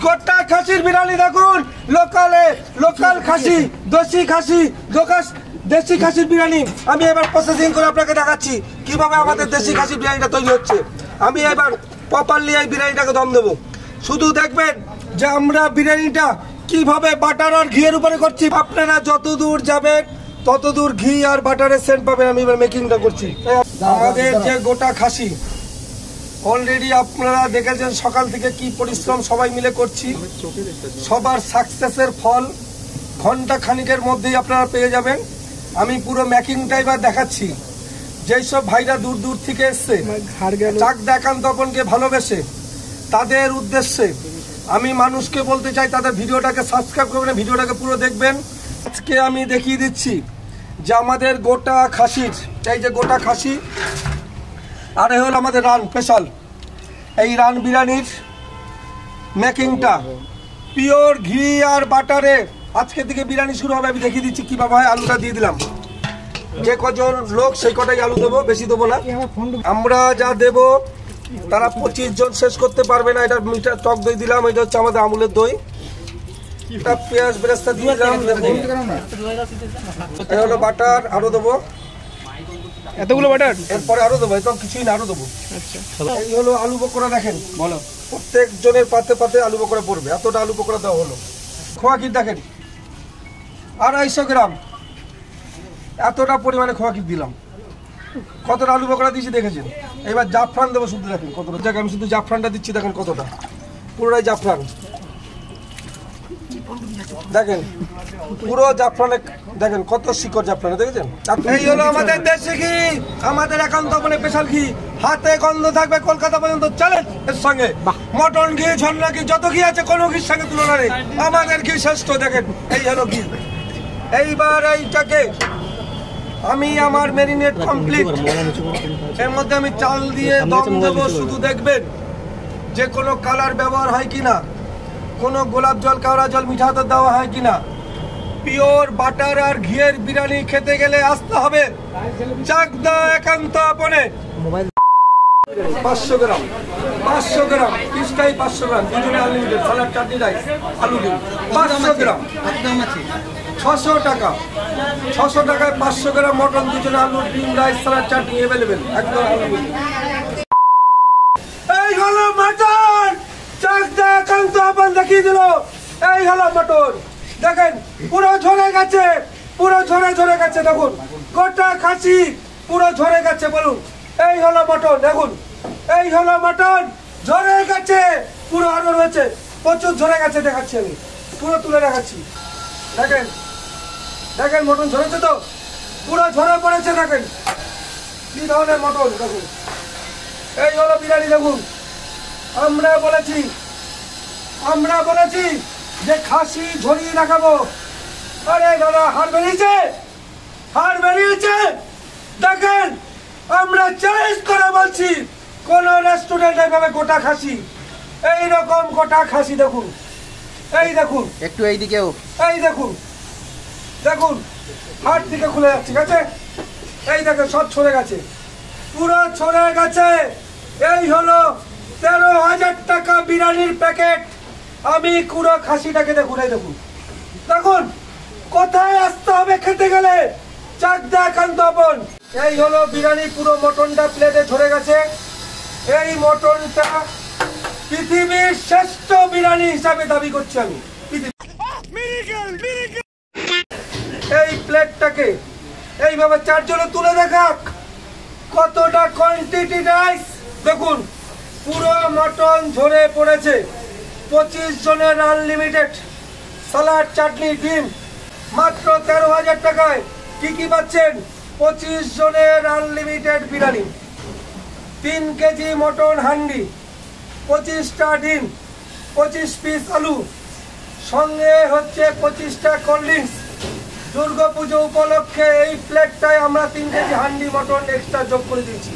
গোটা খাসির বিরিয়ানি দেখুন, লোকাল খাসি, দেশি খাসির বিরিয়ানি। আমি এবার প্রসেসিং করে আপনাকে দেখাচ্ছি কিভাবে আমাদের দেশি খাসির বিরিয়ানিটা তৈরি হচ্ছে। আমি এবার প্রপারলি এই বিরিয়ানিটাকে দম দেবো। শুধু দেখবেন যে আমরা বিরিয়ানিটা কিভাবে বাটার আর ঘিয়ের উপরে করছি। আপনারা যত দূর যাবেন তত দূর ঘি আর বাটারের সেন্ট পাবেন। আমি এবার মেকিংটা করছি। আমাদের যে গোটা খাসি অলরেডি আপনারা দেখেছেন সকাল থেকে কি পরিশ্রম সবাই মিলে করছি। সবার সাকসেসের ফল ঘন্টা খানিকের মধ্যেই আপনারা পেয়ে যাবেন। আমি পুরো মেকিংটা এবার দেখাচ্ছি। যেই সব ভাইরা দূর দূর থেকে এসছে চাকদা একান্ত তপনকে ভালোবেসে, তাদের উদ্দেশ্যে আমি মানুষকে বলতে চাই তাদের ভিডিওটাকে সাবস্ক্রাইব করবেন, ভিডিওটাকে পুরো দেখবেন। আজকে আমি দেখিয়ে দিচ্ছি যে আমাদের গোটা খাসির, এই যে গোটা খাসি আর এই হলো আমাদের রান স্পেশাল। এই রান বিরিয়ানির মেকিংটা পিওর ঘি আর বাটারে আজকে থেকে বিরিয়ানি শুরু হবে। আমি দেখিয়ে দিচ্ছি কীভাবে হয়। আলুটা দিয়ে দিলাম, যে কজন লোক সেই কটাই আলু দেবো, বেশি দেবো না। আমরা যা দেব তারা 25 জন শেষ করতে পারবে না। এটা মিঠা টক দই দিলাম, এটা হচ্ছে আমাদের আমুলের দই। এটা পেঁয়াজ বেরেস্তা দিয়ে দিলাম, এই হলো বাটার, আরও দেবো এতগুলো বাটার, এরপরে আরও দেবো, একদম কিছুই না, আরও দেবো। এই হলো আলু পকোড়া। দেখেন বলো, প্রত্যেক জনের পাতে পাতে আলু পকোড়া পড়বে, এতটা আলু পকোড়া দেওয়া হলো। খোয়া ক্ষীর দেখেন 250 গ্রাম, এতটা পরিমাণে খোয়া ক্ষীর দিলাম। কতটা আলু পকোড়া দিয়েছি দেখেছেন। এবার জাফরান দেবো, শুধু দেখেন কতটা জায়গা আমি শুধু জাফরানটা দিচ্ছি। দেখেন কতটা, পুরোটাই জাফরান। দেখেন পুরো জাফরানে, দেখেন কত শিকড় জাফরানে, দেখেছেন। এই হলো আমাদের দেশি ঘি, আমাদের একান্ত মানে স্পেশাল ঘি। হাতে গন্ধ থাকবে কলকাতা পর্যন্ত। চলেন এর সঙ্গে মটন ঘি, ঝর্ণা ঘি, যত ঘি আছে কোনো ঘির সঙ্গে তুলনা নেই। আমাদের ঘি শ্রেষ্ঠ। দেখেন এই হলো ঘি। এইবার এইটাকে আমি আমার ম্যারিনেট কমপ্লিট। এর মধ্যে আমি চাল দিয়ে দম দেবো। শুধু দেখবেন যে কোনো কালার ব্যবহার হয় কিনা, কোনো গোলাপ জল, কাওড়া জল, মিঠা হাতে দেওয়া হয় কিনা। পিওর বাটার আর ঘিয়ের বিরিয়ানি খেতে গেলে আসতে হবে চাকদা একান্ত আপনে। 500 গ্রাম, 500 গ্রাম পিসটাই 500 গ্রাম, দুজনে আনলিমিটেড। সালাড, চাটনি, রাইস, আলু ডিম 500 গ্রাম, 600 টাকা। 600 টাকায় 500 গ্রাম মটন, দুজনে আলু ডিম, রাইস, সালাড, চাটনি অ্যাভেলেবেল, একদম আনলিমিটেড। এই হলো মটন, চাকদা একান্ত আপন দেখিয়ে দিল। এই হলো মটন, দেখেন পুরো ঝরে গেছে, পুরো ঝরে গেছে। দেখুন গোটা খাসি পুরো ঝরে গেছে। বলুন এই হলো মটন। দেখুন এই হলো মটন, ঝরে গেছে পুরো, আরো রয়েছে প্রচুর ঝরে গেছে। দেখাচ্ছি আমি, পুরো তুলে দেখাচ্ছি। দেখেন দেখেন মটন ঝরেছে তো, পুরো ঝরে পড়েছে। দেখেন কি ধরনের মটন। দেখুন এই হলো বিরিয়ানি। দেখুন আমরা বলেছি যে খাসি ঝরিয়ে দেখাবো। আরে দাদা হাড় বেরিয়েছে। দেখেন আমরা চ্যালেঞ্জ করে বলছি, কোন রেস্টুরেন্ট এইভাবে গোটা খাসি, এইরকম গোটা খাসি দেখুন। এই দেখুন একটু এইদিকেও, এই দেখুন, দেখুন হাড় দিকে খুলে যাচ্ছে, ঠিক আছে। এই দেখেন সব ছড়ে গেছে, পুরো ছড়ে গেছে। এই হলো 13,000 টাকা বিরিয়ানির প্যাকেট। আমি পুরো খাসিটাকে দেখুন, এই দেখুন, দেখুন কোথায় আসতে হবে খেতে গেলে, চাকদা একান্ত আপন। এই হলো বিরিয়ানি, পুরো মটনটা প্লেটে ঝরে গেছে। এই মটনটা পৃথিবীর শ্রেষ্ঠ বিরিয়ানি হিসাবে দাবি করছি আমি। এই প্লেটটাকে এইভাবে 4 জনে তুলে দেখাক কতটা কোয়ান্টিটি রাইস। দেখুন পুরো মটন ঝরে পড়েছে। 25 জনের আনলিমিটেড সালাড, চাটনি, ডিম, মাত্র 13,000 টাকায়। কি পাচ্ছেন? 25 জনের unlimited biryani, 3 KG mutton handi, 25টা ডিম, 25 পিস আলু, সঙ্গে হচ্ছে 25টা কোল্ড ড্রিঙ্কস। দুর্গাপুজো উপলক্ষে এই প্লেটটায় আমরা 3 কেজি হান্ডি মটন এক্সট্রা যোগ করে দিয়েছি।